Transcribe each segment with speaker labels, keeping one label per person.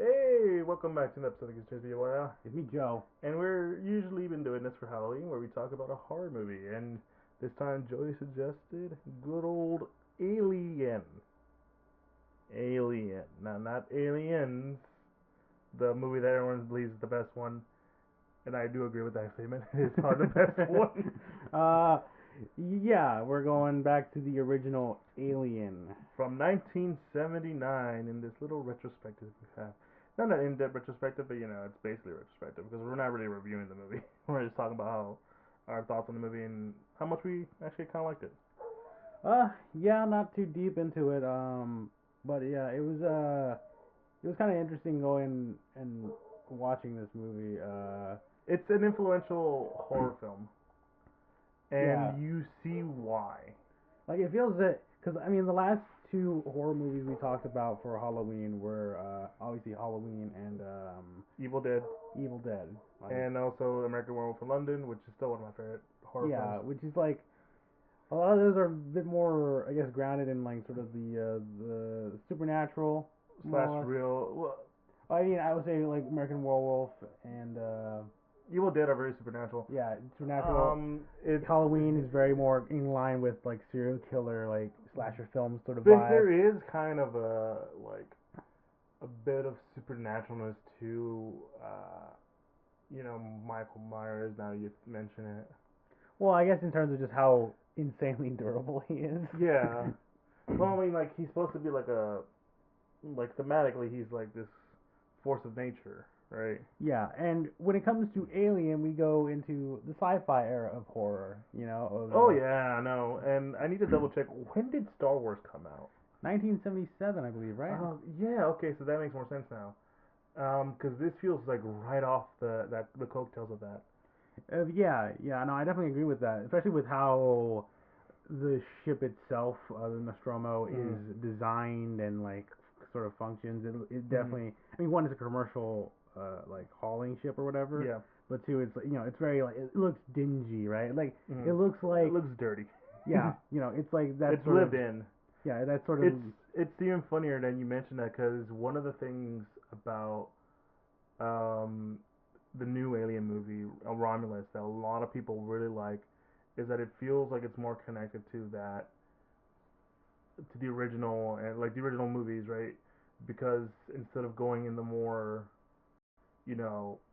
Speaker 1: Hey, welcome back to an episode of Geek Centurions.
Speaker 2: It's me, Joe.
Speaker 1: And we're usually been doing this for Halloween where we talk about a horror movie. And this time Joey suggested good old Alien. Alien. Now, not Aliens, the movie that everyone believes is the best one. And I do agree with that statement. It's not the best one.
Speaker 2: uh, yeah, we're going back to the original Alien.
Speaker 1: From 1979 in this little retrospective we have. Not an in-depth retrospective, but it's basically a retrospective because we're not really reviewing the movie. We're just talking about how our thoughts on the movie and how much we actually kind of liked it.
Speaker 2: Yeah, not too deep into it. But yeah, it was kind of interesting going and watching this movie.
Speaker 1: It's an influential horror film,
Speaker 2: Yeah,
Speaker 1: and you see why.
Speaker 2: like it feels that because I mean the last two horror movies we talked about for Halloween were obviously Halloween and
Speaker 1: Evil Dead,
Speaker 2: Evil Dead. Like,
Speaker 1: and also American Werewolf in London, which is still one of my favorite horror
Speaker 2: yeah,
Speaker 1: films.
Speaker 2: which is like a lot of those are a bit more, I guess, grounded in like sort of the supernatural, more
Speaker 1: Slash
Speaker 2: or less.
Speaker 1: real. Well,
Speaker 2: I mean, I would say like American Werewolf and
Speaker 1: Evil Dead are very supernatural.
Speaker 2: yeah, supernatural.
Speaker 1: It's
Speaker 2: Halloween is very more in line with like serial killer, like slasher films sort of
Speaker 1: But
Speaker 2: vibe.
Speaker 1: there is kind of a bit of supernaturalness to Michael Myers. Now you mention it.
Speaker 2: Well, I guess in terms of just how insanely durable he is.
Speaker 1: Yeah. Well, I mean, like he's supposed to be like thematically, he's like this force of nature, right?
Speaker 2: Yeah, and when it comes to Alien, we go into the sci-fi era of horror.
Speaker 1: Oh yeah, I know. And I need to double check. When did Star Wars come out?
Speaker 2: 1977, I believe, right?
Speaker 1: Yeah. Okay, so that makes more sense now. Because this feels like right off the coattails of that.
Speaker 2: Yeah, no, I definitely agree with that, especially with how the ship itself, the Nostromo,
Speaker 1: Mm.
Speaker 2: is designed and like sort of functions. It
Speaker 1: Mm.
Speaker 2: definitely. I mean, one is a commercial like hauling ship or whatever,
Speaker 1: Yeah.
Speaker 2: but two, it's it's very like it looks dingy, right? Like it
Speaker 1: Mm.
Speaker 2: looks
Speaker 1: It
Speaker 2: like
Speaker 1: looks dirty.
Speaker 2: yeah, it's like that
Speaker 1: It's
Speaker 2: sort
Speaker 1: lived
Speaker 2: of
Speaker 1: in.
Speaker 2: yeah, that sort of
Speaker 1: It's even funnier than you mentioned that because one of the things about um, the new Alien movie, Romulus, that a lot of people really like, is that it feels like it's more connected to the original and like the original movies, right? Because instead of going in the more,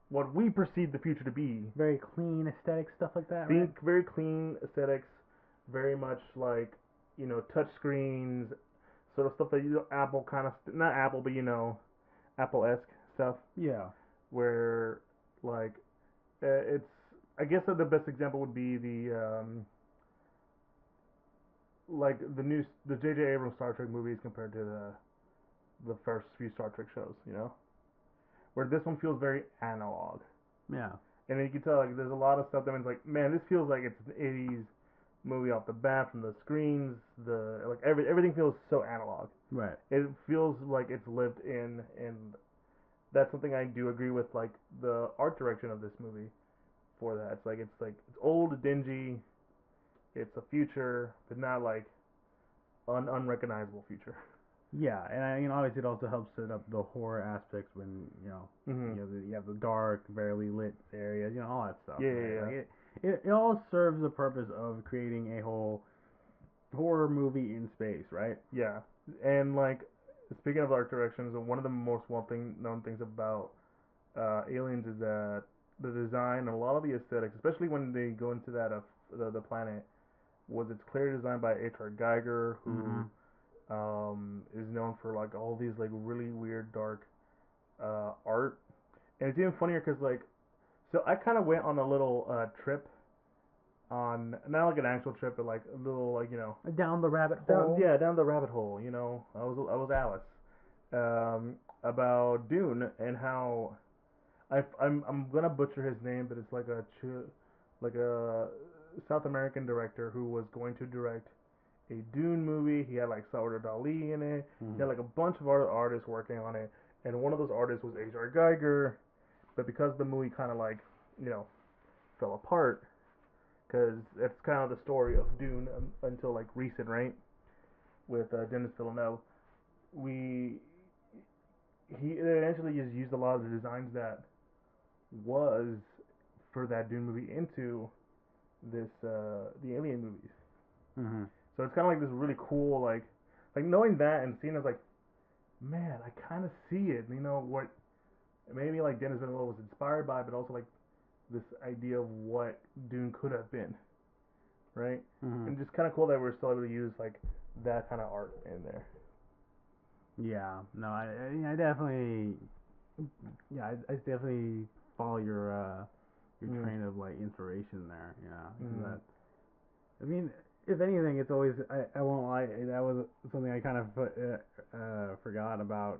Speaker 1: what we perceive the future to be,
Speaker 2: very clean aesthetic stuff like that, right?
Speaker 1: being very clean aesthetics, very much like touch screens, sort of stuff that Apple kind of not Apple, but Apple-esque stuff
Speaker 2: Yeah.
Speaker 1: where like it's I guess that the best example would be like the J.J. Abrams Star Trek movies compared to the first few Star Trek shows, where this one feels very analog.
Speaker 2: Yeah.
Speaker 1: And you can tell like there's a lot of stuff that means like, man, this feels like it's an '80s movie off the bat from the screens. The like everything feels so analog.
Speaker 2: Right.
Speaker 1: It feels like it's lived in, and that's something I do agree with. Like the art direction of this movie for that, it's old, dingy. It's a future, but not like unrecognizable future.
Speaker 2: Yeah, and obviously it also helps set up the horror aspects when
Speaker 1: Mhm.
Speaker 2: you have the dark, barely lit areas, all that stuff.
Speaker 1: Yeah,
Speaker 2: Right?
Speaker 1: yeah, yeah.
Speaker 2: Like it all serves the purpose of creating a whole horror movie in space, right?
Speaker 1: Yeah. And like speaking of art directions, one of the most known things about Aliens is that the design and a lot of the aesthetics, especially when they go into that the planet, was it's clearly designed by H.R. Geiger, who
Speaker 2: Mm-hmm.
Speaker 1: is known for like all these like really weird dark art. And it's even funnier because like so I kind of went on a little trip on not like an actual trip, but like a little like
Speaker 2: Down the rabbit hole.
Speaker 1: down the rabbit hole. I was Alice about Dune and how I'm gonna butcher his name, but it's like a South American director who was going to direct a Dune movie. He had like Salvador Dali in it. He had
Speaker 2: Mm-hmm.
Speaker 1: like a bunch of other artists working on it, and one of those artists was H.R. Geiger. But because the movie kind of like you know fell apart, because it's kind of the story of Dune until like recent, right? With Denis Villeneuve, we he eventually just used a lot of the designs that was for that Dune movie into this the Alien movies.
Speaker 2: Mm-hmm.
Speaker 1: So it's kind of like this really cool like knowing that and seeing it like, man, I kind of see it. You know what? Maybe like Dennis Villeneuve was inspired by, but also like this idea of what Dune could have been, right?
Speaker 2: Mm-hmm.
Speaker 1: And just kind of cool that we're still able to use like that kind of art in there.
Speaker 2: Yeah. No, I definitely. Yeah, I definitely follow your
Speaker 1: Mm.
Speaker 2: train of like inspiration there. Yeah.
Speaker 1: Mm.
Speaker 2: That. I mean, if anything, it's always. I won't lie. That was something I kind of forgot about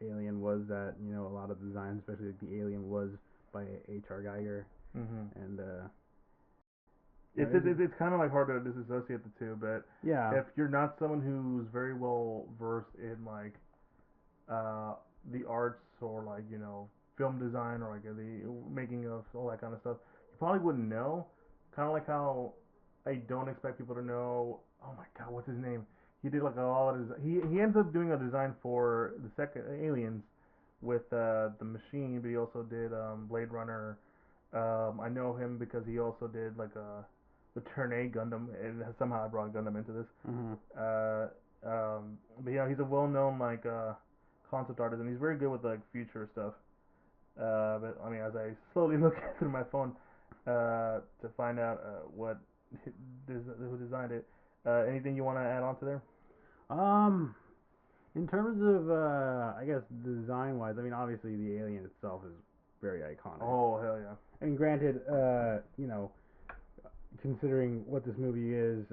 Speaker 2: Alien was that a lot of the design, especially like the Alien, was by H.R. Geiger,
Speaker 1: Mhm.
Speaker 2: and
Speaker 1: It's kind of like hard to disassociate the two, but
Speaker 2: yeah,
Speaker 1: if you're not someone who's very well versed in like uh the arts or like film design or like the making of all that kind of stuff, you probably wouldn't know. Kind of like how I don't expect people to know. Oh my God, what's his name? He did like a lot of he ends up doing a design for the second Aliens with the machine, but he also did Blade Runner. I know him because he also did like the Turn A Gundam, and somehow I brought Gundam into this.
Speaker 2: mm-hmm.
Speaker 1: But yeah, he's a well-known like concept artist, and he's very good with like future stuff. But I mean, as I slowly look through my phone to find out what who designed it, anything you want to add on to there?
Speaker 2: Um, in terms of I guess design wise, I mean obviously the alien itself is very iconic.
Speaker 1: Oh hell yeah!
Speaker 2: I mean, granted, considering what this movie is,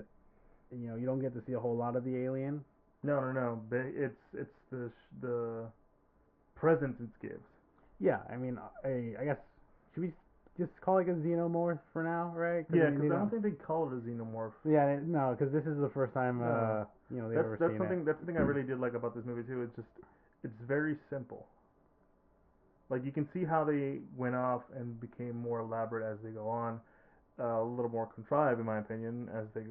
Speaker 2: you don't get to see a whole lot of the alien.
Speaker 1: No, no, no. But it's the presence it gives.
Speaker 2: Yeah, I mean, I guess should we just call it a xenomorph for now, right?
Speaker 1: Yeah,
Speaker 2: I mean,
Speaker 1: because I don't think they call it a xenomorph.
Speaker 2: Yeah, no, because this is the first time
Speaker 1: No,
Speaker 2: they've ever seen it.
Speaker 1: that's something I really did like about this movie too. It's very simple. Like you can see how they went off and became more elaborate as they go on, a little more contrived in my opinion as they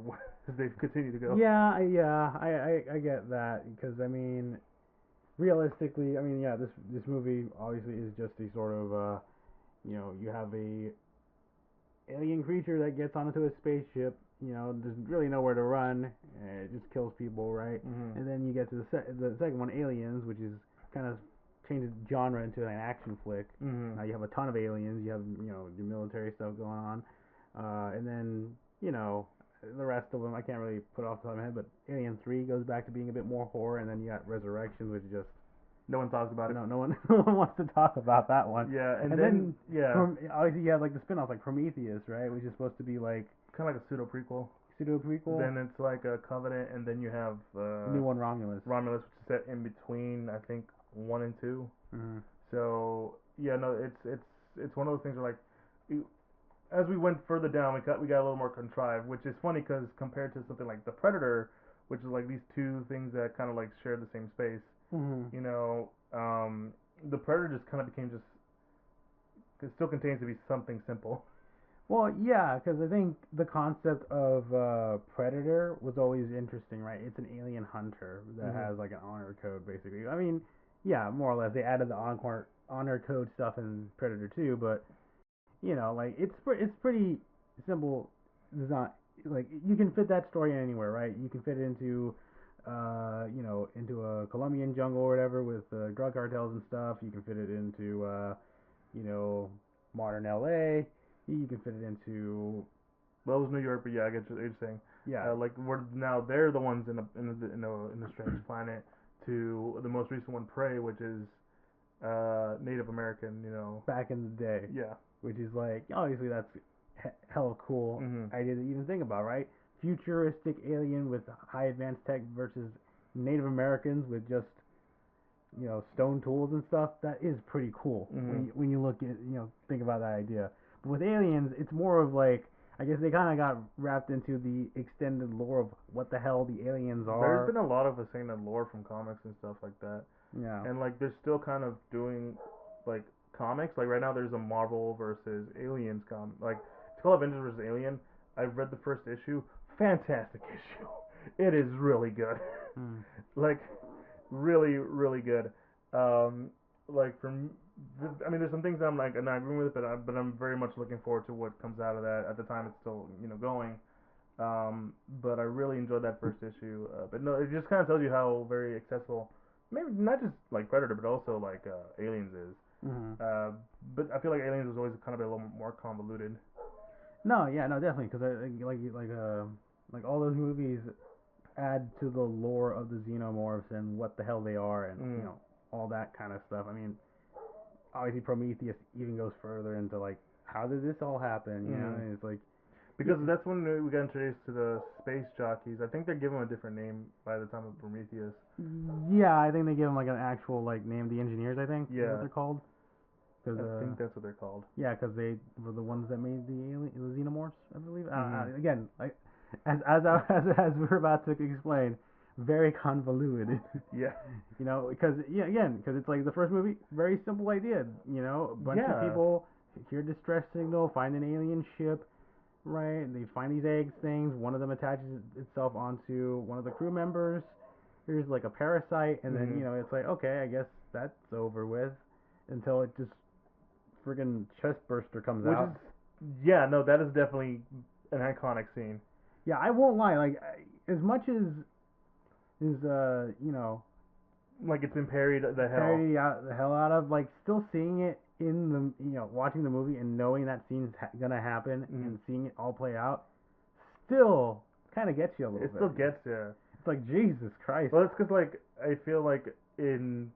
Speaker 1: as they continue to go.
Speaker 2: Yeah, I get that because I mean, realistically, I mean, yeah, this movie obviously is just a sort of you have a alien creature that gets onto a spaceship. There's really nowhere to run. It just kills people, right?
Speaker 1: Mhm.
Speaker 2: And then you get to the second one, Aliens, which is kind of changes genre into an action flick.
Speaker 1: Mhm.
Speaker 2: Now you have a ton of aliens. You have your military stuff going on, and then the rest of them I can't really put off the top of my head. But Alien 3 goes back to being a bit more horror, and then you got Resurrection, which just
Speaker 1: No one talks about it.
Speaker 2: no one no one wants to talk about that one.
Speaker 1: Yeah, and
Speaker 2: then
Speaker 1: yeah,
Speaker 2: from obviously you have like the spin-off like Prometheus, right, which is supposed to be like
Speaker 1: kind of like a pseudo prequel.
Speaker 2: pseudo prequel.
Speaker 1: Then it's like a Covenant, and then you have
Speaker 2: New one, Romulus.
Speaker 1: Romulus, which is set in between I think 1 and 2.
Speaker 2: Mm-hmm.
Speaker 1: So yeah, no, it's one of those things where like as we went further down, we got a little more contrived, which is funny because compared to something like the Predator, which is like these two things that kind of like share the same space,
Speaker 2: Mm-hmm.
Speaker 1: you know, the Predator just kind of became just it still contains to be something simple.
Speaker 2: Well, yeah, because I think the concept of Predator was always interesting, right? It's an alien hunter that
Speaker 1: Mhm.
Speaker 2: has like an honor code, basically. I mean, yeah, more or less. They added the honor code stuff in Predator 2, but like it's pretty simple design. Like you can fit that story anywhere, right? You can fit it into into a Colombian jungle or whatever with drug cartels and stuff. You can fit it into you know, modern LA. You can fit it into
Speaker 1: Well, it was New York, but yeah, I get what you're saying.
Speaker 2: yeah,
Speaker 1: Like we're now they're the ones in a strange planet to the most recent one, Prey, which is Native American.
Speaker 2: back in the day,
Speaker 1: Yeah.
Speaker 2: which is like obviously that's hella cool
Speaker 1: Mhm.
Speaker 2: idea to even think about, right? Futuristic alien with high advanced tech versus Native Americans with just stone tools and stuff. That is pretty cool
Speaker 1: Mhm.
Speaker 2: when you look at think about that idea. But with aliens, it's more of like I guess they kind of got wrapped into the extended lore of what the hell the aliens
Speaker 1: There's
Speaker 2: are.
Speaker 1: been a lot of ascendant lore from comics and stuff like that,
Speaker 2: Yeah.
Speaker 1: and like they're still kind of doing like comics. Like right now, there's a Marvel versus Aliens like it's called Avengers versus Alien. I've read the first issue. Fantastic issue. It is really good.
Speaker 2: Hmm.
Speaker 1: Like really, really good. Um, like I mean, there's some things that I'm like not agreeing with, but I'm very much looking forward to what comes out of that. At the time, it's still going. But I really enjoyed that first issue. But no, it just kind of tells you how very accessible, maybe not just like Predator, but also like Aliens is.
Speaker 2: Hmm.
Speaker 1: But I feel like Aliens was always kind of a little more convoluted.
Speaker 2: No, yeah, no, definitely, because like all those movies add to the lore of the xenomorphs and what the hell they are, and
Speaker 1: Mm.
Speaker 2: all that kind of stuff. I mean, obviously Prometheus even goes further into like how did this all happen? You know,
Speaker 1: Mm.
Speaker 2: and it's like
Speaker 1: Because that's when we got introduced to the space jockeys. I think they're given a different name by the time of Prometheus.
Speaker 2: yeah, I think they give them like an actual like name, the engineers. I think is what
Speaker 1: Yeah,
Speaker 2: they're called. Cause,
Speaker 1: I think that's what they're called.
Speaker 2: yeah, because they were the ones that made the xenomorphs, I believe.
Speaker 1: Mm-hmm.
Speaker 2: Again, like as we're about to explain, very convoluted.
Speaker 1: Yeah.
Speaker 2: Because yeah, again, because it's like the first movie, very simple idea. A bunch of
Speaker 1: Yeah.
Speaker 2: people hear distress signal, find an alien ship, right? And they find these eggs things. One of them attaches itself onto one of the crew members. Here's like a parasite, and then
Speaker 1: Mm-hmm.
Speaker 2: it's like okay, I guess that's over with, until it just friggin' chest burster comes
Speaker 1: Which is,
Speaker 2: out.
Speaker 1: yeah, no, that is definitely an iconic scene.
Speaker 2: Yeah, I won't lie. Like as much as is
Speaker 1: Like it's been parried the hell.
Speaker 2: parody out the hell out of, like still seeing it in the watching the movie and knowing that scene's gonna happen
Speaker 1: Mm.
Speaker 2: and seeing it all play out still kind of gets you a little
Speaker 1: It
Speaker 2: bit.
Speaker 1: still gets you.
Speaker 2: It's like Jesus Christ.
Speaker 1: Well, it's because like I feel like in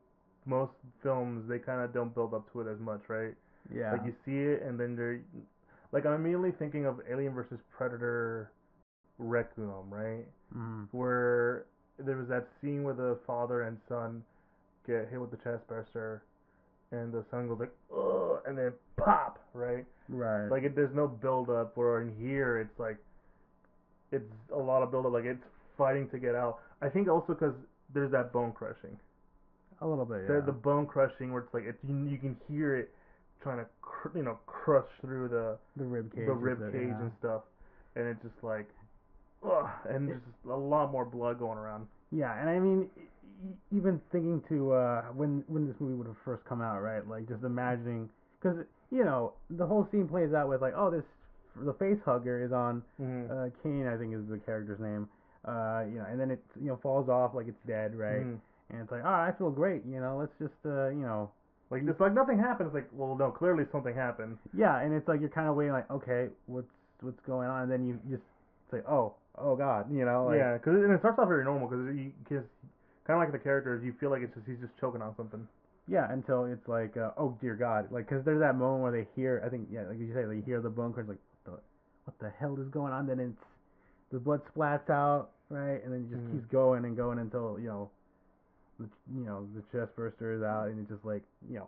Speaker 1: most films they kind of don't build up to it as much, right?
Speaker 2: Yeah.
Speaker 1: Like you see it and then they're like I'm immediately thinking of Alien versus Predator Requiem, right?
Speaker 2: Mm.
Speaker 1: Where there was that scene where the father and son get hit with the chest burster, and the son goes like, ugh, and then pop, right?
Speaker 2: Right.
Speaker 1: Like there's no build up. Where in here, it's like it's a lot of build up. Like it's fighting to get out. I think also because there's that bone crushing.
Speaker 2: A little bit,
Speaker 1: The
Speaker 2: yeah.
Speaker 1: the bone crushing where it's like you can hear it trying to crush through
Speaker 2: The rib cage.
Speaker 1: the rib cage
Speaker 2: Yeah.
Speaker 1: and stuff, and it's just like, ugh, and
Speaker 2: It,
Speaker 1: just a lot more blood going around.
Speaker 2: yeah, and I mean, even thinking to when this movie would have first come out, right? Like just imagining, because the whole scene plays out with like, oh, the face hugger is on
Speaker 1: Mhm.
Speaker 2: Kane, I think is the character's name. And then it falls off like it's dead, right?
Speaker 1: Mhm.
Speaker 2: And it's like, oh, I feel great, let's just
Speaker 1: Like it's like nothing happens. Like, well, no, clearly something happened.
Speaker 2: yeah, and it's like you're kind of waiting, like, okay, what's going on, and then you just say, oh God, like.
Speaker 1: Yeah, because it starts off very normal because kind of like the characters, you feel like it's just he's just choking on something.
Speaker 2: Yeah, until it's like, oh dear God, like, cause there's that moment where they hear, I think, yeah, like you say, they hear the bone crunch, like, what the hell is going on? Then it's the blood splats out, right, and then it just
Speaker 1: Mhm.
Speaker 2: keeps going and going until the chest burster is out, and it's just like, yeah,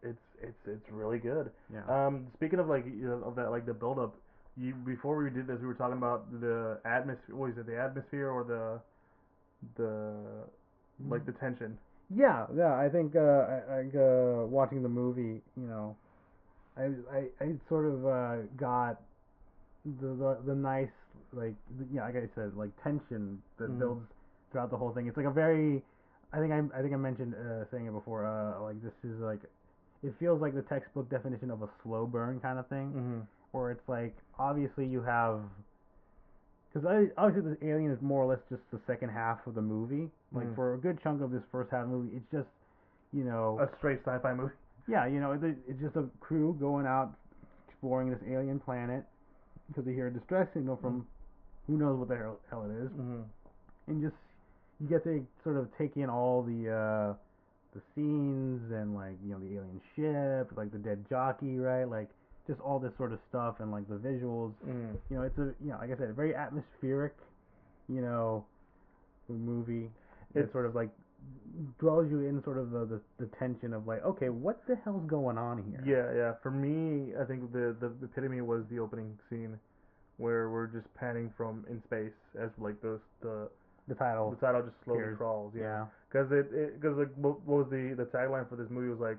Speaker 1: It's really good.
Speaker 2: yeah.
Speaker 1: Speaking of like of that like the build up, before we did this, we were talking about the atmosphere. What is it? The atmosphere or the like the tension?
Speaker 2: Yeah, I think watching the movie, I sort of got the nice, like, like I said, like tension that
Speaker 1: Mm.
Speaker 2: builds throughout the whole thing. It's like a very, I think I mentioned saying it before. Like this is like, it feels like the textbook definition of a slow burn kind of thing,
Speaker 1: Mhm.
Speaker 2: where it's like obviously you have, because obviously the alien is more or less just the second half of the movie. Like
Speaker 1: Mhm.
Speaker 2: for a good chunk of this first half of the movie, it's just
Speaker 1: A straight sci-fi movie.
Speaker 2: yeah, it's just a crew going out exploring this alien planet because they hear a distress signal
Speaker 1: Mm.
Speaker 2: from who knows what the hell it is,
Speaker 1: Mhm.
Speaker 2: and just you get to sort of take in all the scenes and like the alien ship, like the dead jockey, right? Like just all this sort of stuff and like the visuals.
Speaker 1: Mhm.
Speaker 2: It's a like I said, a very atmospheric, you know, movie that
Speaker 1: It's
Speaker 2: sort of like draws you in sort of the tension of like, okay, what the hell's going on here?
Speaker 1: yeah. For me, I think the epitome was the opening scene where we're just panning from in space as like
Speaker 2: The
Speaker 1: the
Speaker 2: title
Speaker 1: title just slowly
Speaker 2: appears.
Speaker 1: crawls. Yeah.
Speaker 2: Yeah.
Speaker 1: Because because like what was the tagline for this movie was like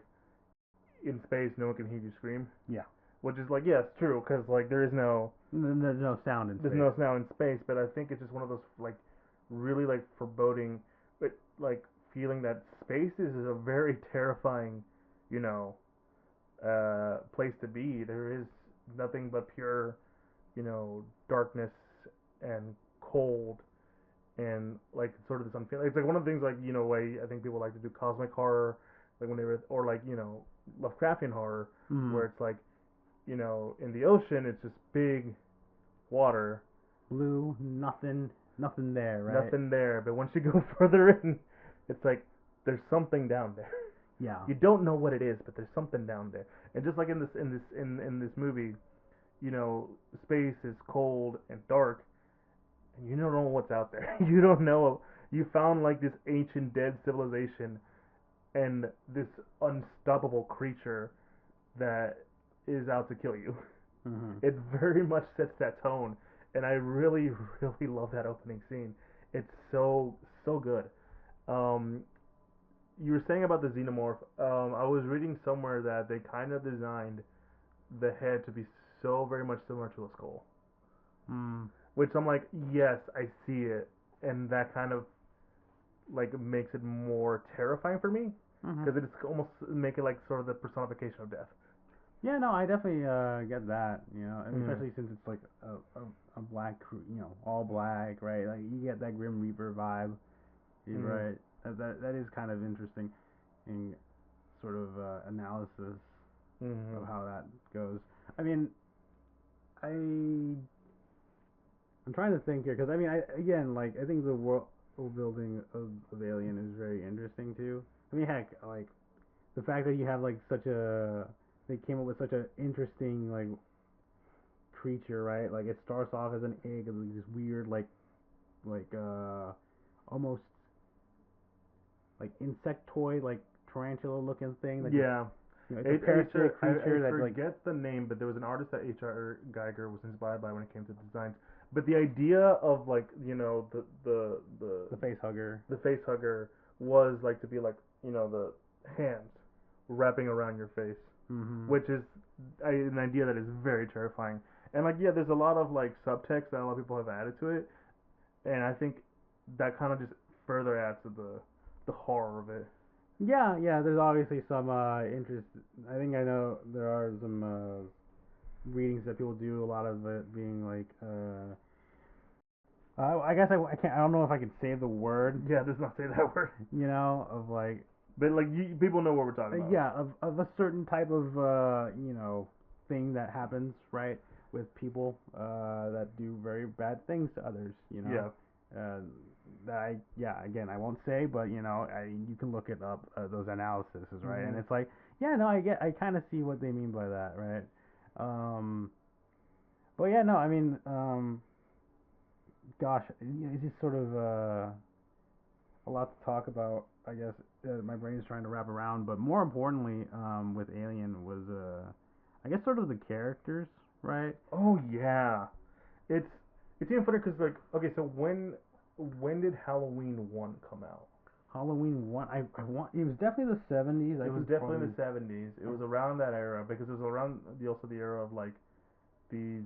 Speaker 1: in space no one can hear you scream,
Speaker 2: Yeah.
Speaker 1: which is like yeah it's true because like there is no
Speaker 2: There's no sound in
Speaker 1: there's
Speaker 2: space.
Speaker 1: no sound in space, but I think it's just one of those like really like foreboding, but like feeling that space is a very terrifying, you know, place to be. There is nothing but pure, darkness and cold and like sort of this unfeeling. It's like one of the things like way I think people like to do cosmic horror, like when they were or like Lovecraftian horror,
Speaker 2: Mm.
Speaker 1: where it's like in the ocean it's just big water,
Speaker 2: Blue, nothing there, right?
Speaker 1: nothing there. But once you go further in, it's like there's something down there.
Speaker 2: Yeah.
Speaker 1: You don't know what it is, but there's something down there. And just like in this movie, space is cold and dark, and you don't know what's out there. You don't know. You found like this ancient dead civilization and this unstoppable creature that is out to kill you.
Speaker 2: Hmm.
Speaker 1: It very much sets that tone, and I really, really love that opening scene. It's so good. Um, you were saying about the xenomorph. I was reading somewhere that they kind of designed the head to be so very much similar to a skull,
Speaker 2: Mm.
Speaker 1: which I'm like, yes, I see it, and that kind of like makes it more terrifying for me
Speaker 2: Hmm.
Speaker 1: because it's almost make it like sort of the personification of death.
Speaker 2: Yeah, no, I definitely get that. I mean,
Speaker 1: Mm.
Speaker 2: especially since it's like a black, all black, right? Like you get that Grim Reaper vibe. You're
Speaker 1: Mm.
Speaker 2: right. That is kind of interesting in sort of analysis
Speaker 1: Mm.
Speaker 2: of how that goes. I mean, I'm trying to think here because I mean, again, like I think the world building of Alien is very interesting too. I mean, heck, like the fact that you have like such a they came up with such an interesting like creature, right? Like it starts off as an egg of this weird like almost like insectoid like tarantula looking thing that just
Speaker 1: Yeah.
Speaker 2: it's a parasitic
Speaker 1: I
Speaker 2: creature that like
Speaker 1: forget the name, but there was an artist that H.R. Geiger was inspired by when it came to designs. But the idea of like
Speaker 2: the face hugger.
Speaker 1: the face hugger was like to be like the hands wrapping around your face,
Speaker 2: Mm-hmm.
Speaker 1: which is an idea that is very terrifying. And like yeah, there's a lot of like subtext that a lot of people have added to it, and I think that kind of just further adds to the horror of it.
Speaker 2: Yeah, yeah. There's obviously some interest. I think I know there are some readings that people do. A lot of it being like I guess I can't. I don't know if I can say the word.
Speaker 1: Yeah, does not say that word,
Speaker 2: Of like
Speaker 1: but like people know what we're talking about.
Speaker 2: yeah, of a certain type of thing that happens, right, with people that do very bad things to others.
Speaker 1: Yeah.
Speaker 2: Uh, that yeah, again, I won't say, but you can look it up, those analyses, right, and
Speaker 1: Mhm.
Speaker 2: it's like, yeah, no, I kind of see what they mean by that, right. Um, but yeah, no, I mean, gosh, it's just sort of a lot to talk about. I guess my brain is trying to wrap around, but more importantly, with Alien was I guess sort of the characters, right?
Speaker 1: Oh yeah. It's it's even funny because like okay, so when did Halloween 1 come out?
Speaker 2: Halloween one, I want it was definitely the 70s. I
Speaker 1: It was
Speaker 2: can
Speaker 1: definitely in
Speaker 2: probably
Speaker 1: the 70s. It was around that era because it was around also the era of like these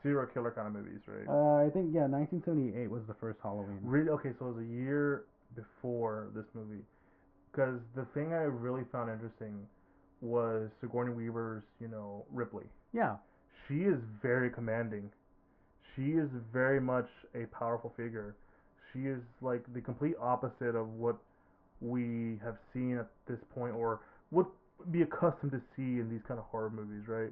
Speaker 1: serial killer kind of movies, right?
Speaker 2: I think yeah, 1978 was the first Halloween.
Speaker 1: Really? Okay, so it was a year before this movie. Because the thing I really found interesting was Sigourney Weaver's, Ripley.
Speaker 2: Yeah,
Speaker 1: She is very commanding. She is very much a powerful figure. She is like the complete opposite of what we have seen at this point or would be accustomed to see in these kind of horror movies, right?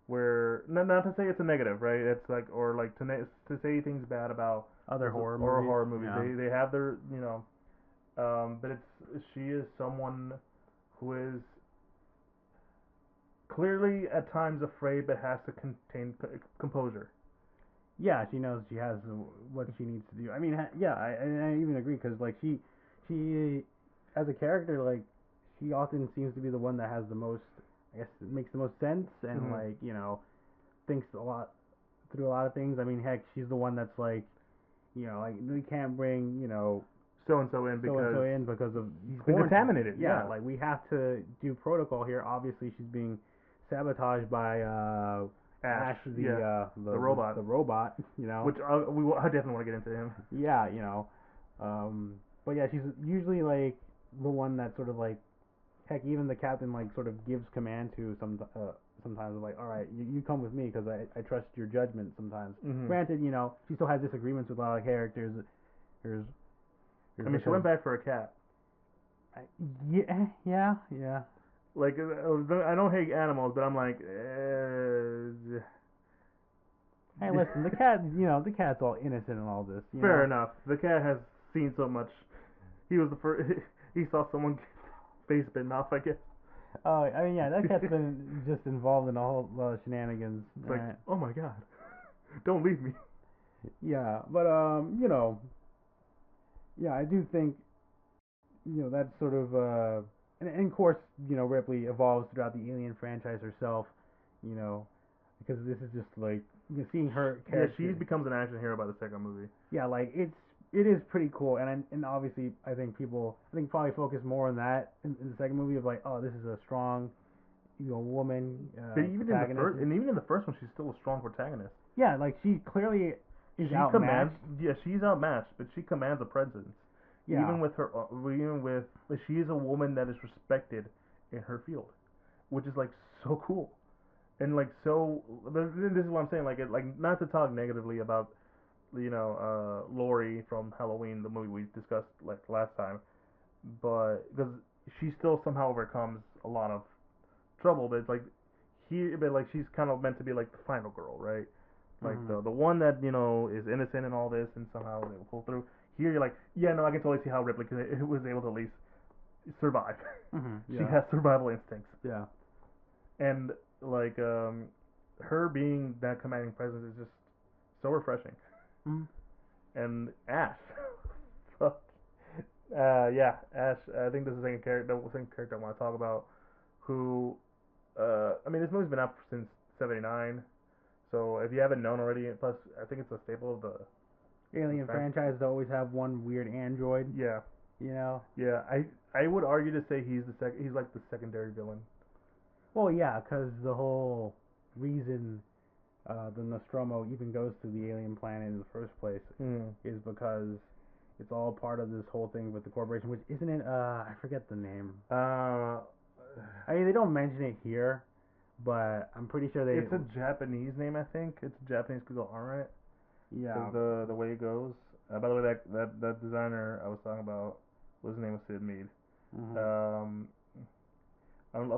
Speaker 1: Where not to say it's a negative, right? It's like or like to say things bad about
Speaker 2: other
Speaker 1: those
Speaker 2: horror
Speaker 1: or
Speaker 2: movies.
Speaker 1: horror movies.
Speaker 2: Yeah,
Speaker 1: They have their but she is someone who is clearly at times afraid but has to contain composure.
Speaker 2: yeah, she knows she has what she needs to do. I mean, yeah, I even agree because like she as a character, like she often seems to be the one that has the most, I guess, it makes the most sense and
Speaker 1: Mm-hmm.
Speaker 2: like thinks a lot through a lot of things. I mean, heck, she's the one that's like like we can't bring
Speaker 1: So and so in
Speaker 2: so and
Speaker 1: because
Speaker 2: so in because of
Speaker 1: he's been
Speaker 2: quarantine.
Speaker 1: contaminated.
Speaker 2: Yeah,
Speaker 1: Yeah.
Speaker 2: like we have to do protocol here. Obviously, she's being sabotaged by
Speaker 1: Ash.
Speaker 2: Ash,
Speaker 1: Yeah. The robot.
Speaker 2: the robot.
Speaker 1: Which I definitely want to get into him.
Speaker 2: Yeah, But yeah, she's usually like the one that sort of like, heck, even the captain like sort of gives command to sometimes like, all right, you come with me because I trust your judgment sometimes.
Speaker 1: Mm-hmm.
Speaker 2: Granted, she still has disagreements with a lot of characters. Here's,
Speaker 1: I mean, she went back for a cat.
Speaker 2: I, yeah.
Speaker 1: Like, I don't hate animals, but I'm like,
Speaker 2: Hey, listen, the cat, the cat's all innocent in all this.
Speaker 1: fair enough. The cat has seen so much. He was the first. He saw someone get face bitten off, I guess.
Speaker 2: Oh, I mean, yeah, that cat's been just involved in a whole lot of shenanigans.
Speaker 1: It's like, oh my god, don't leave me.
Speaker 2: Yeah, but yeah, I do think that's sort of and of course Ripley evolves throughout the Alien franchise herself, you know, because this is just like seeing her character.
Speaker 1: Yeah, she becomes an action hero by the second movie.
Speaker 2: Yeah, like it is pretty cool, and obviously I think probably focus more on that in the second movie of like, oh, this is a strong woman
Speaker 1: But even
Speaker 2: protagonist.
Speaker 1: even in the first one, she's still a strong protagonist.
Speaker 2: Yeah, like she clearly is
Speaker 1: She
Speaker 2: outmatched.
Speaker 1: yeah, she's outmatched, but she commands a presence.
Speaker 2: Yeah.
Speaker 1: Even with, she is a woman that is respected in her field, which is like so cool, and like so. This is what I'm saying. Like not to talk negatively about, Laurie from Halloween, the movie we discussed like last time, but because she still somehow overcomes a lot of trouble, but it's like but like she's kind of meant to be like the final girl, right? Like the one that is innocent in all this, and somehow they will pull through. Here you're like, yeah, no, I can totally see how Ripley was able to at least survive.
Speaker 2: Yeah.
Speaker 1: She has survival instincts.
Speaker 2: Yeah.
Speaker 1: And like her being that commanding presence is just so refreshing. And Ash, fuck, yeah, Ash. I think this is the second character I want to talk about. Who, I mean, this movie's been out since '79. So if you haven't known already, plus I think it's a staple of the
Speaker 2: Alien franchise to always have one weird android.
Speaker 1: Yeah. Yeah, I would argue to say he's like the secondary villain.
Speaker 2: Well, yeah, because the whole reason the Nostromo even goes to the alien planet in the first place is because it's all part of this whole thing with the corporation, which isn't it? I forget the name. I mean, they don't mention it here, but I'm pretty sure they.
Speaker 1: It's a Japanese name, I think. It's a Japanese conglomerate, art, right?
Speaker 2: Yeah.
Speaker 1: The way it goes. By the way, that designer I was talking about, his name was Sid Mead. I'm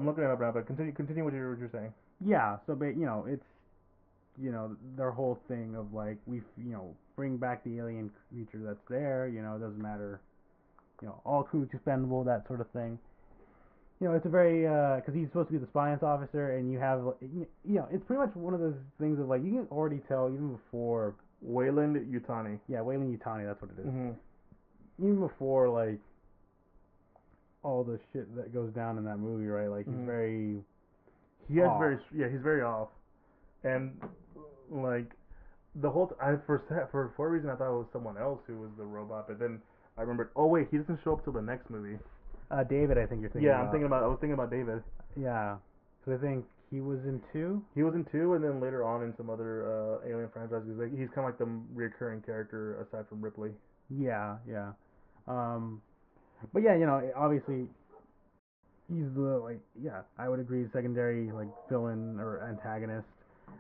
Speaker 1: looking it up now, but continue what you're saying.
Speaker 2: Yeah. So, but it's their whole thing of like we bring back the alien creature that's there. It doesn't matter. All crew expendable, that sort of thing. It's a very because he's supposed to be the science officer, and you have it's pretty much one of those things of like you can already tell even before
Speaker 1: Wayland Yutani.
Speaker 2: Yeah, Wayland Yutani, that's what it is.
Speaker 1: Mm-hmm.
Speaker 2: Even before like all the shit that goes down in that movie, right? Like he's very.
Speaker 1: He's very off, and like the whole for a reason I thought it was someone else who was the robot, but then I remembered. Oh wait, he doesn't show up till the next movie.
Speaker 2: David, I think you're thinking.
Speaker 1: Yeah, I was thinking about David.
Speaker 2: Yeah, because I think he was in 2.
Speaker 1: He was in 2, and then later on in some other Alien franchises. Like he's kind of like the recurring character aside from Ripley.
Speaker 2: Yeah. But yeah, obviously he's the I would agree secondary like villain or antagonist,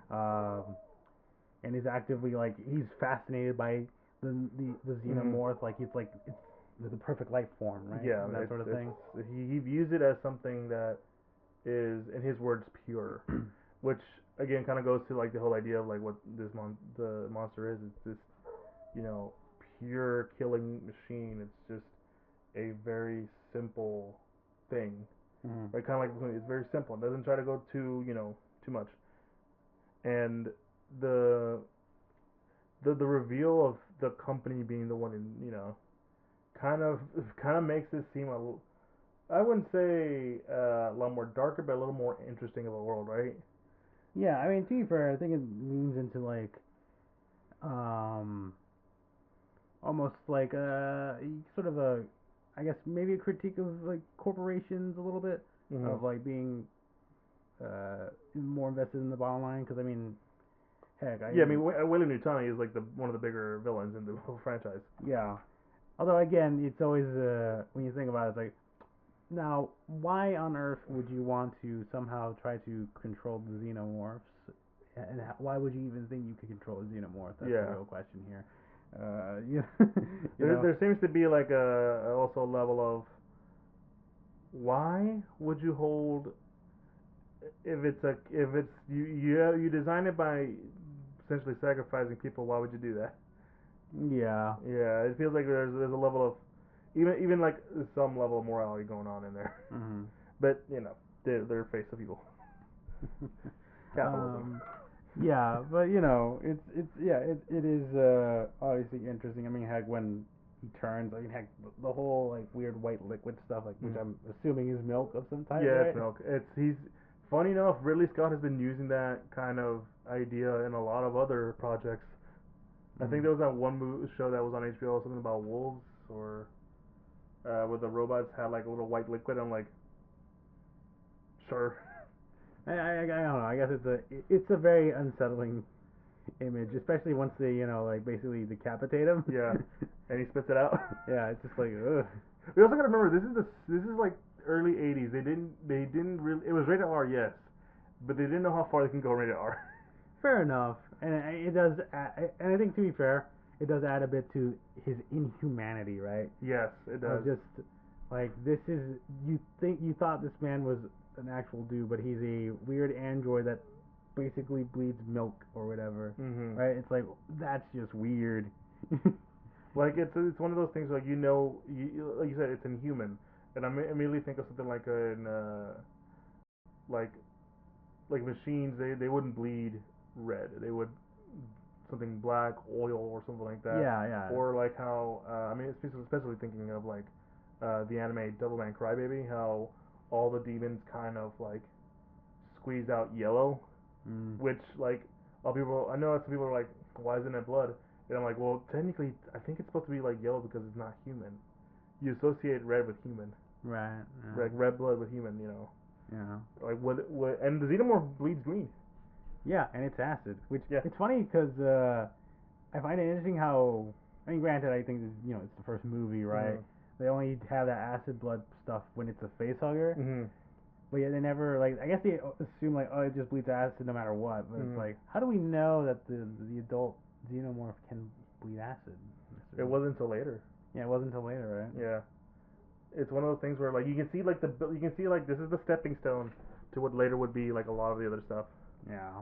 Speaker 2: and he's actively like he's fascinated by the xenomorph, like he's like it's the perfect life form, right?
Speaker 1: Yeah,
Speaker 2: and that sort of thing.
Speaker 1: He views it as something that is, in his words, pure, which again kind of goes to like the whole idea of like what the monster is. It's this, pure killing machine. It's just a very simple thing, right? Kind of like it's very simple. It doesn't try to go too much, and the reveal of the company being the one in kind of makes this seem I wouldn't say a lot more darker, but a little more interesting of a world, right?
Speaker 2: Yeah, I mean, to be fair, I think it leans into like, almost like sort of a, I guess maybe a critique of like corporations a little bit of like being more invested in the bottom line. Because I mean, heck,
Speaker 1: I mean, William Nutani is like one of the bigger villains in the whole franchise.
Speaker 2: Yeah. Although again, it's always when you think about it, it's like now why on earth would you want to somehow try to control the xenomorphs? And why would you even think you could control a xenomorph? That's the
Speaker 1: Yeah.
Speaker 2: real question here. You, you
Speaker 1: There
Speaker 2: know,
Speaker 1: there seems to be like a also a level of why would you hold if it's you design it by essentially sacrificing people, why would you do that?
Speaker 2: yeah.
Speaker 1: Yeah, it feels like there's a level of even like some level of morality going on in there.
Speaker 2: Hmm.
Speaker 1: But they're face of evil. Capitalism.
Speaker 2: Um, yeah, but it's yeah, it is obviously interesting. I mean, heck, when he turns, I mean, heck, the whole like weird white liquid stuff, like which
Speaker 1: Mm.
Speaker 2: I'm assuming is milk of some type,
Speaker 1: Yeah, it's
Speaker 2: right?
Speaker 1: milk. It's he's funny enough. Ridley Scott has been using that kind of idea in a lot of other projects. I think
Speaker 2: Mm.
Speaker 1: there was that one show that was on HBO, something about wolves or where the robots had like a little white liquid. I'm like, sure.
Speaker 2: I don't know. I guess it's a very unsettling image, especially once they like basically decapitate him.
Speaker 1: Yeah, and he spits it out.
Speaker 2: Yeah, it's just like ugh.
Speaker 1: We also gotta remember this is like early '80s. They didn't really. It was rated R, yes, but they didn't know how far they can go rated R.
Speaker 2: Fair enough, and it does, and I think to be fair, it does add a bit to his inhumanity, right?
Speaker 1: Yes, it does.
Speaker 2: Of just like this is you thought this man was an actual dude, but he's a weird android that basically bleeds milk or whatever,
Speaker 1: Mhm.
Speaker 2: right? It's like that's just weird.
Speaker 1: Like it's one of those things like like you said it's inhuman, and I immediately think of something like like like machines they wouldn't bleed red, they would something black oil or something like that,
Speaker 2: Yeah, yeah,
Speaker 1: or like how I mean especially thinking of like the anime Devilman Crybaby, how all the demons kind of like squeezed out yellow,
Speaker 2: mm,
Speaker 1: which like all people I know some people are like why isn't it blood, and I'm like well technically I think it's supposed to be like yellow because it's not human. You associate red with human,
Speaker 2: right,
Speaker 1: like red blood with human,
Speaker 2: yeah.
Speaker 1: like what and the xenomorph bleeds green.
Speaker 2: Yeah, and it's acid, which
Speaker 1: Yeah.
Speaker 2: it's funny because I find it interesting how I mean, granted, I think this, it's the first movie, right?
Speaker 1: Mhm.
Speaker 2: They only have that acid blood stuff when it's a face hugger,
Speaker 1: Mhm.
Speaker 2: but yeah, they never like. I guess they assume like, oh, it just bleeds acid no matter what. But it's
Speaker 1: Mhm.
Speaker 2: like, how do we know that the adult xenomorph can bleed acid?
Speaker 1: It wasn't until later.
Speaker 2: Yeah, it wasn't until later, right?
Speaker 1: Yeah. It's one of those things where like you can see like you can see like this is the stepping stone to what later would be like a lot of the other stuff.
Speaker 2: Yeah.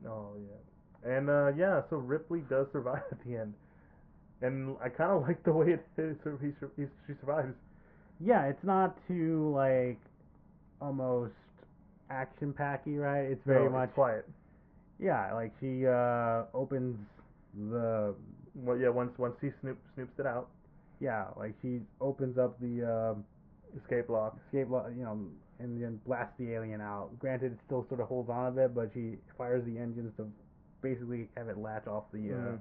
Speaker 1: Oh yeah. And yeah, so Ripley does survive at the end, and I kind of like the way it is. She survives.
Speaker 2: Yeah, it's not too like almost action packy, right? It's very
Speaker 1: No,
Speaker 2: much
Speaker 1: it's quiet.
Speaker 2: yeah, like she opens the
Speaker 1: Well, yeah, once he snoops it out,
Speaker 2: yeah, like she opens up the
Speaker 1: escape lock.
Speaker 2: escape, and then blasts the alien out. Granted, it still sort of holds on a bit, but she fires the engines to basically have it latch off
Speaker 1: Mhm.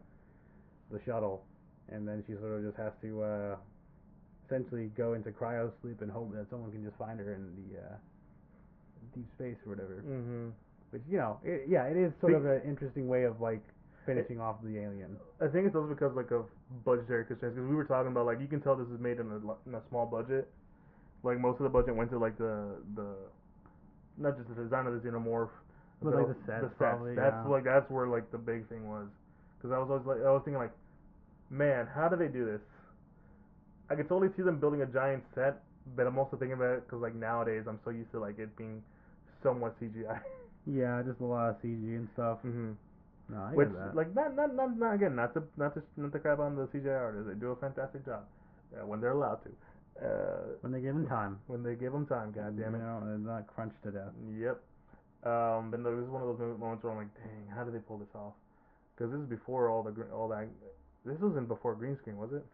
Speaker 2: the shuttle, and then she sort of just has to essentially go into cryo sleep and hope that someone can just find her in the deep space or whatever.
Speaker 1: Mhm.
Speaker 2: Which yeah, it is sort
Speaker 1: See,
Speaker 2: of an interesting way of like finishing off the alien.
Speaker 1: I think it's also because like of budgetary constraints. Because we were talking about like you can tell this is made in a small budget. Like most of the budget went to like the not just the design of the xenomorph,
Speaker 2: But
Speaker 1: but
Speaker 2: like
Speaker 1: also
Speaker 2: the sets,
Speaker 1: the sets.
Speaker 2: probably, yeah.
Speaker 1: That's where like the big thing was. Because I was always like I was thinking like, man, how do they do this? I could totally see them building a giant set, but I'm also thinking about it because like nowadays I'm so used to like it being somewhat CGI.
Speaker 2: Yeah, just a lot of CG and stuff.
Speaker 1: Mhm.
Speaker 2: No, I
Speaker 1: Which
Speaker 2: get that.
Speaker 1: like not again not to crap on the CGI artists. They do a fantastic job when they're allowed to.
Speaker 2: When they're given time.
Speaker 1: When they give them time, god damn it.
Speaker 2: And not crunched to death.
Speaker 1: Yep. But no, this is one of those moments where I'm like, dang, how did they pull this off? Because this is before all that. This wasn't before green screen, was it?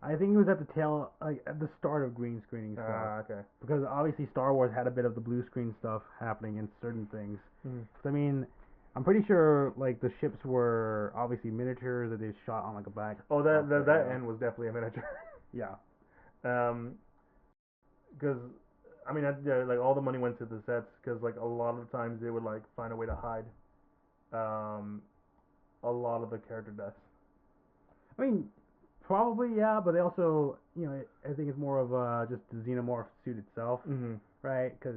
Speaker 2: I think it was at the like at the start of green screening stuff.
Speaker 1: Ah, okay.
Speaker 2: Because obviously Star Wars had a bit of the blue screen stuff happening in certain things.
Speaker 1: Mm.
Speaker 2: I mean, I'm pretty sure like the ships were obviously miniatures that they shot on like a back.
Speaker 1: Oh, that end was definitely a miniature.
Speaker 2: Yeah.
Speaker 1: Because I mean, yeah, like all the money went to the sets. Because like a lot of the times they would like find a way to hide um, a lot of the character deaths.
Speaker 2: I mean, Probably, yeah, but they also, I think it's more of just the xenomorph suit itself,
Speaker 1: Mhm.
Speaker 2: right? Because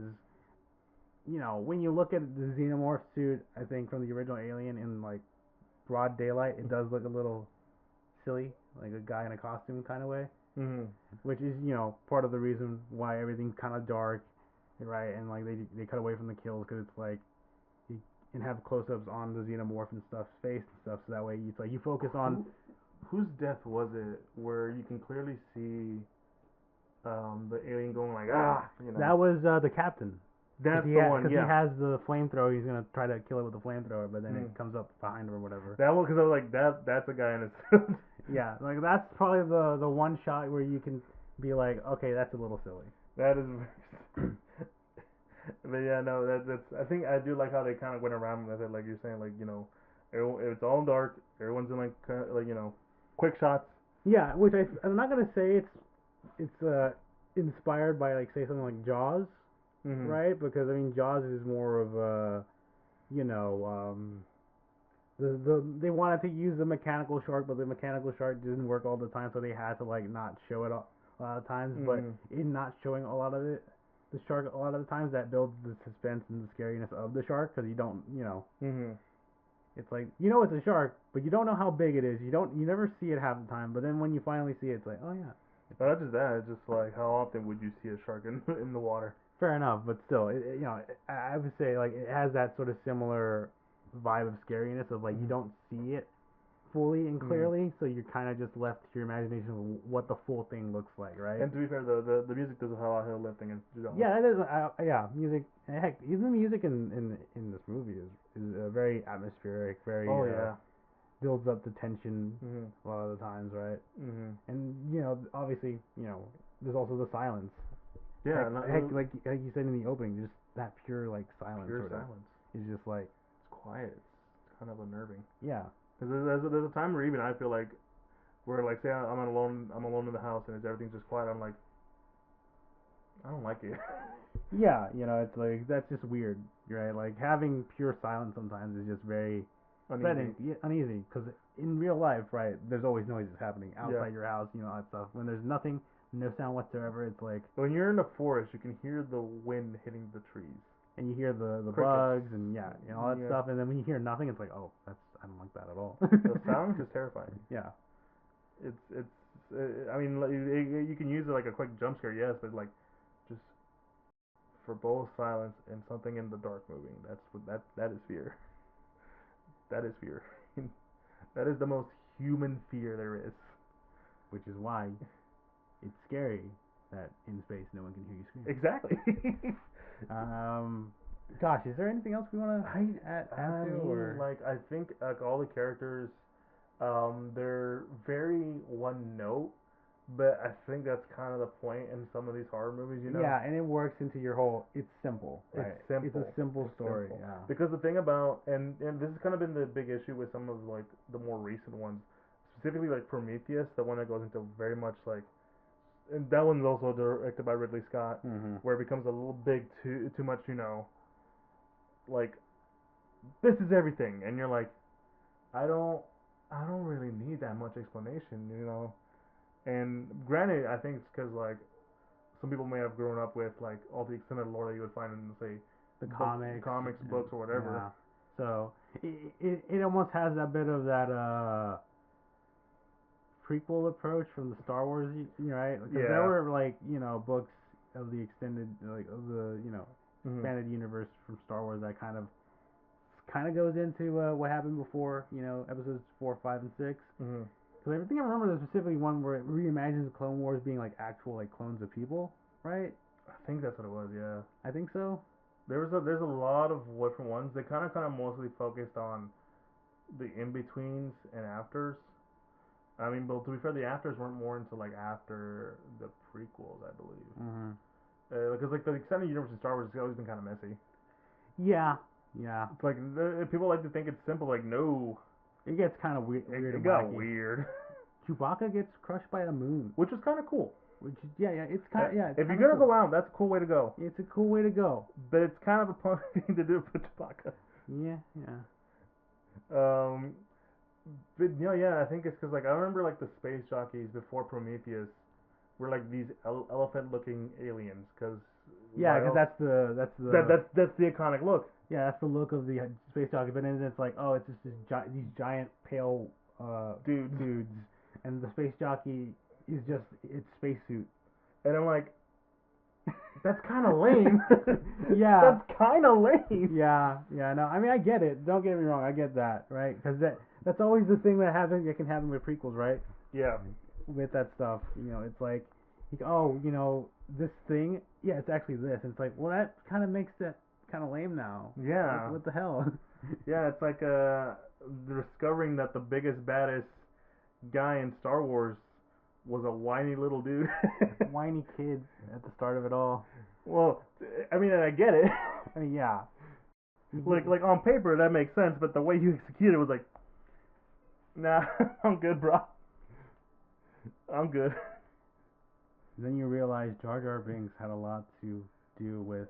Speaker 2: when you look at the xenomorph suit, I think from the original Alien in like broad daylight, it does look a little silly, like a guy in a costume kind of way,
Speaker 1: Mhm.
Speaker 2: which is part of the reason why everything's kind of dark, right? And like they cut away from the kills because it's like you can have close-ups on the xenomorph and stuff's face and stuff, so that way it's like you focus on.
Speaker 1: Whose death was it where you can clearly see the alien going like
Speaker 2: That was the captain.
Speaker 1: That's the one,
Speaker 2: Because he
Speaker 1: yeah.
Speaker 2: has the flamethrower, he's gonna try to kill it with the flamethrower, but then
Speaker 1: Mm.
Speaker 2: it comes up behind him or whatever.
Speaker 1: That one, because I was like, that's a guy in a suit.
Speaker 2: Yeah, like that's probably the one shot where you can be like, okay, that's a little silly.
Speaker 1: That is, but yeah, no, that's. I think I do like how they kind of went around with it, like you're saying, like it's all dark. Everyone's in like quick shots.
Speaker 2: Yeah, which I'm not gonna say it's inspired by like say something like Jaws,
Speaker 1: Mhm.
Speaker 2: right? Because I mean Jaws is more of a you know they wanted to use the mechanical shark, but the mechanical shark didn't work all the time, so they had to like not show it a lot of times. But
Speaker 1: Mhm.
Speaker 2: in not showing a lot of it, the shark a lot of the times that builds the suspense and the scariness of the shark because you don't
Speaker 1: Mhm.
Speaker 2: it's like it's a shark, but you don't know how big it is. You never see it half the time, but then when you finally see it, it's like, oh yeah.
Speaker 1: But not just that. It's just like how often would you see a shark in in the water?
Speaker 2: Fair enough, but still, I would say like it has that sort of similar vibe of scariness of like you
Speaker 1: Mhm.
Speaker 2: don't see it fully and
Speaker 1: Mhm.
Speaker 2: clearly, so you're kind of just left to your imagination of what the full thing looks like, right?
Speaker 1: And to be fair, the music does a lot of heavy lifting and
Speaker 2: Yeah, that is. Yeah, music. Heck, even the music in this movie is very atmospheric, very
Speaker 1: Oh yeah.
Speaker 2: builds up the tension
Speaker 1: Mhm.
Speaker 2: a lot of the times, right?
Speaker 1: Mhm.
Speaker 2: And obviously, there's also the silence.
Speaker 1: Yeah.
Speaker 2: Heck, like you said in the opening, just that pure like silence
Speaker 1: Pure
Speaker 2: sort of
Speaker 1: silence.
Speaker 2: is just like
Speaker 1: It's quiet. It's kind of unnerving.
Speaker 2: yeah,
Speaker 1: Because there's a time where even I feel like where like say I'm alone in the house and everything's just quiet. I'm like I don't like it.
Speaker 2: yeah. It's like that's just weird, right? Like having pure silence sometimes is just very
Speaker 1: Uneasy.
Speaker 2: upsetting, uneasy. Because in real life, right, there's always noises happening
Speaker 1: Yeah.
Speaker 2: outside your house, all that stuff. When there's nothing, no sound whatsoever, it's like
Speaker 1: When you're in the forest, you can hear the wind hitting the trees.
Speaker 2: and you hear the
Speaker 1: Crickets.
Speaker 2: bugs and all that
Speaker 1: Yeah.
Speaker 2: stuff, and then when you hear nothing, it's like oh, I don't like that at all.
Speaker 1: The silence is terrifying.
Speaker 2: Yeah.
Speaker 1: It's. I mean, you can use it like a quick jump scare, yes, but like just for both silence and something in the dark moving. That's what that is fear. That is fear. That is the most human fear there is.
Speaker 2: Which is why it's scary that in space no one can hear you scream.
Speaker 1: Exactly.
Speaker 2: Gosh, is there anything else we want to add
Speaker 1: I
Speaker 2: to,
Speaker 1: mean,
Speaker 2: or
Speaker 1: like I think like all the characters, they're very one note, but I think that's kind of the point in some of these horror movies,
Speaker 2: yeah, and it works into your whole. It's simple, right?
Speaker 1: It's simple.
Speaker 2: It's a simple
Speaker 1: It's
Speaker 2: story.
Speaker 1: simple.
Speaker 2: Yeah.
Speaker 1: Because the thing about and this has kind of been the big issue with some of like the more recent ones, specifically like Prometheus, the one that goes into very much like, and that one's also directed by Ridley Scott,
Speaker 2: Mm-hmm.
Speaker 1: where it becomes a little big too much, like this is everything, and you're like, I don't I don't really need that much explanation. And granted, I think it's because like some people may have grown up with like all the extended lore that you would find in say
Speaker 2: The comics,
Speaker 1: books or whatever.
Speaker 2: Yeah. So it almost has that bit of that prequel approach from the Star Wars, right? Because there
Speaker 1: Yeah.
Speaker 2: were like books of the extended like of the
Speaker 1: Mhm.
Speaker 2: expanded universe from Star Wars that kind of goes into what happened before episodes 4, 5, and 6.
Speaker 1: Mhm.
Speaker 2: Because I think I remember there's specifically one where it reimagines Clone Wars being like actual like clones of people, right?
Speaker 1: I think that's what it was. Yeah.
Speaker 2: I think so.
Speaker 1: There's a lot of different ones. They kind of mostly focused on the in betweens and afters. I mean, but to be fair, the afters weren't more into like after the prequels, I believe.
Speaker 2: Mm-hmm.
Speaker 1: Because like the extended universe of Star Wars has always been kind of messy.
Speaker 2: Yeah, yeah.
Speaker 1: It's like people like to think it's simple. Like no,
Speaker 2: It gets kind of weird.
Speaker 1: it
Speaker 2: And
Speaker 1: got
Speaker 2: wacky.
Speaker 1: weird.
Speaker 2: Chewbacca gets crushed by a moon,
Speaker 1: Which is kind of cool.
Speaker 2: which is yeah. It's kind of yeah. It's
Speaker 1: If you're
Speaker 2: kinda
Speaker 1: gonna
Speaker 2: cool.
Speaker 1: go out, that's a cool way to go.
Speaker 2: It's a cool way to go.
Speaker 1: But it's kind of a punk thing to do for Chewbacca.
Speaker 2: Yeah, yeah.
Speaker 1: Um, But yeah, I think it's because like I remember like the space jockeys before Prometheus were like these elephant-looking aliens. Because
Speaker 2: Yeah,
Speaker 1: why
Speaker 2: because
Speaker 1: else? That's the iconic look,
Speaker 2: that's the look of the space jockey. But then it's like, oh, it's just these giant pale
Speaker 1: dudes.
Speaker 2: dudes, and the space jockey is just its spacesuit.
Speaker 1: And I'm like, that's kind of lame.
Speaker 2: Yeah,
Speaker 1: That's kind of lame.
Speaker 2: yeah. No, I mean I get it. Don't get me wrong, I get that, right? Because that's always the thing that happens. That can happen with prequels, right?
Speaker 1: Yeah.
Speaker 2: With that stuff, it's like, oh, this thing, yeah, it's actually this. And it's like, well, that kind of makes that kind of lame now.
Speaker 1: Yeah.
Speaker 2: What the hell?
Speaker 1: Yeah, it's like discovering that the biggest baddest guy in Star Wars was a whiny little dude.
Speaker 2: Whiny kid at the start of it all.
Speaker 1: Well, I mean, I get it.
Speaker 2: I mean, yeah.
Speaker 1: Like on paper that makes sense, but the way you executed it was like, nah, I'm good, bro. I'm good.
Speaker 2: Then you realize Jar Jar Binks had a lot to do with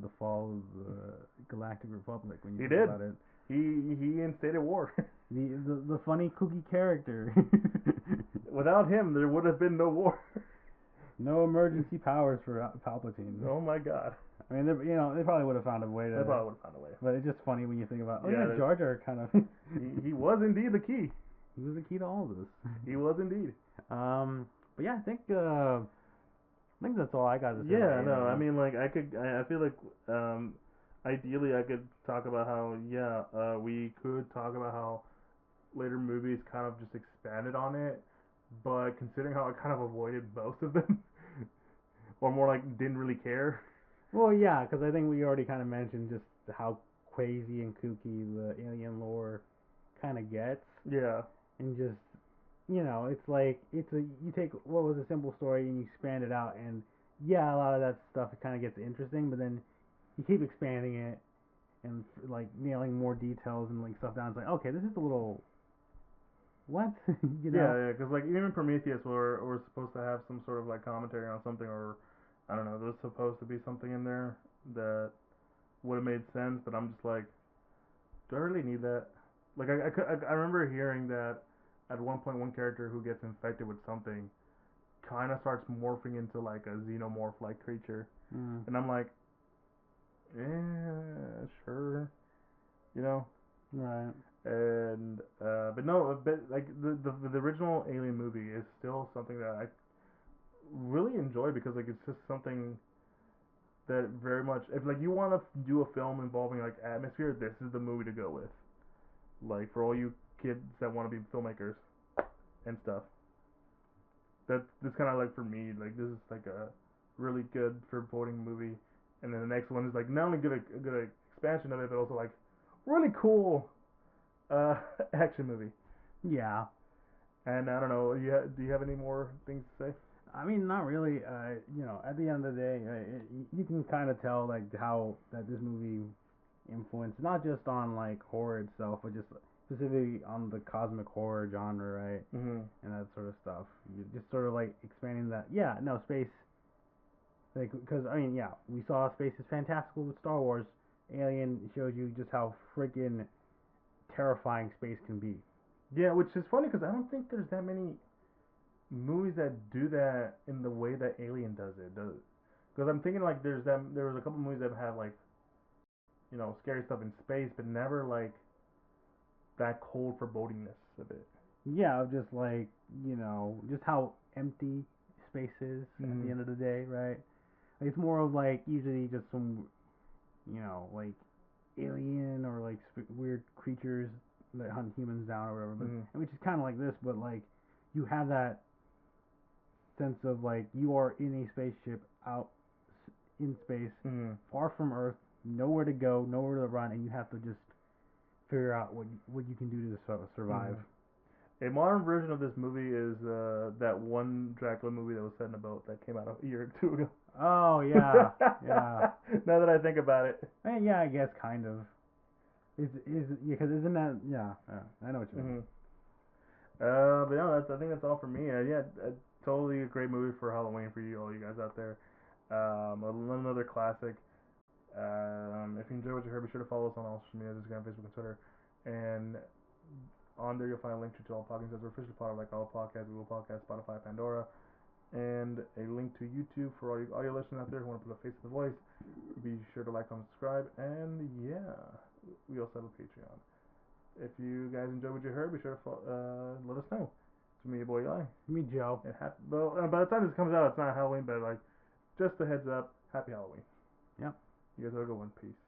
Speaker 2: the fall of the Galactic Republic when you
Speaker 1: He
Speaker 2: think
Speaker 1: did.
Speaker 2: about it.
Speaker 1: He instated war.
Speaker 2: The funny kooky character.
Speaker 1: Without him, there would have been no war.
Speaker 2: No emergency powers for Palpatine.
Speaker 1: Oh my god.
Speaker 2: I mean, they probably would have found a way
Speaker 1: They
Speaker 2: to.
Speaker 1: probably would have found a way.
Speaker 2: But it's just funny when you think about, oh
Speaker 1: Yeah,
Speaker 2: yeah, Jar Jar kind of.
Speaker 1: he was indeed the key.
Speaker 2: He was the key to all of this.
Speaker 1: He was indeed.
Speaker 2: But yeah, I think that's all I got to say.
Speaker 1: Yeah, no, I mean, like, I feel like, ideally I could talk about how, yeah, we could talk about how later movies kind of just expanded on it, but considering how I kind of avoided most of them, or more like didn't really care.
Speaker 2: Well, yeah, because I think we already kind of mentioned just how crazy and kooky the alien lore kind of gets,
Speaker 1: Yeah.
Speaker 2: and just it's like you take what was a simple story and you expand it out, and yeah, a lot of that stuff it kind of gets interesting, but then you keep expanding it and like nailing more details and like stuff down. It's like, okay, this is a little what
Speaker 1: Yeah, because like even Prometheus, we're supposed to have some sort of like commentary on something, or I don't know, there's supposed to be something in there that would have made sense, but I'm just like, do I really need that? Like I remember hearing that at one point one character who gets infected with something kind of starts morphing into like a xenomorph like creature, and I'm like, yeah, sure, you know.
Speaker 2: right.
Speaker 1: And but no, but like the original Alien movie is still something that I really enjoy because like it's just something that very much if like you want to do a film involving like atmosphere, this is the movie to go with. Like for all you kids that want to be filmmakers and stuff. That's kind of like for me like this is like a really good foreboding movie, and then the next one is like not only a good expansion of it, but also like really cool uh action movie.
Speaker 2: Yeah.
Speaker 1: And I don't know, do you have any more things to say?
Speaker 2: I mean, not really. At the end of the day, you can kind of tell like how that this movie influenced not just on like horror itself, but just specifically on the cosmic horror genre, right?
Speaker 1: Mm-hmm.
Speaker 2: And that sort of stuff. You just sort of like expanding that. Yeah, no space. Like, because I mean, yeah, we saw space is fantastical with Star Wars. Alien showed you just how freaking terrifying space can be.
Speaker 1: Yeah, which is funny because I don't think there's that many movies that do that in the way that Alien does it. Because I'm thinking like there was a couple movies that have like scary stuff in space, but never like that cold forebodingness of it.
Speaker 2: Yeah, just like just how empty space is at the
Speaker 1: Mm-hmm.
Speaker 2: end of the day, right? Like, it's more of like usually just some like alien or like weird creatures that hunt humans down or whatever, but
Speaker 1: Mm-hmm.
Speaker 2: which is kind of like this, but like you have that sense of like you are in a spaceship out in space,
Speaker 1: Mm-hmm.
Speaker 2: far from Earth, nowhere to go, nowhere to run, and you have to just figure out what you can do to survive.
Speaker 1: Mm-hmm. A modern version of this movie is that one Dracula movie that was set in a boat that came out a year or two ago.
Speaker 2: Oh yeah, yeah.
Speaker 1: Now that I think about it.
Speaker 2: Yeah, I guess kind of. Is because isn't that yeah, I know what you mean.
Speaker 1: Mm-hmm. But no, I think that's all for me. Yeah, totally a great movie for Halloween for you, all you guys out there. Another classic. If you enjoyed what you heard, be sure to follow us on all social media: Instagram, Facebook, and Twitter. And On there, you'll find a link to all podcasts. We're officially part of like all podcasts, Google Podcasts, Spotify, Pandora, and a link to YouTube for all your listeners out there who want to put a face to the voice. Be sure to like, comment, subscribe, and yeah, we also have a Patreon. If you guys enjoyed what you heard, be sure to let us know. It's me, your boy Eli.
Speaker 2: Me, Joe.
Speaker 1: Well, by the time this comes out, it's not Halloween, but like, just a heads up, happy Halloween.
Speaker 2: Yep.
Speaker 1: You guys have a good one. Peace.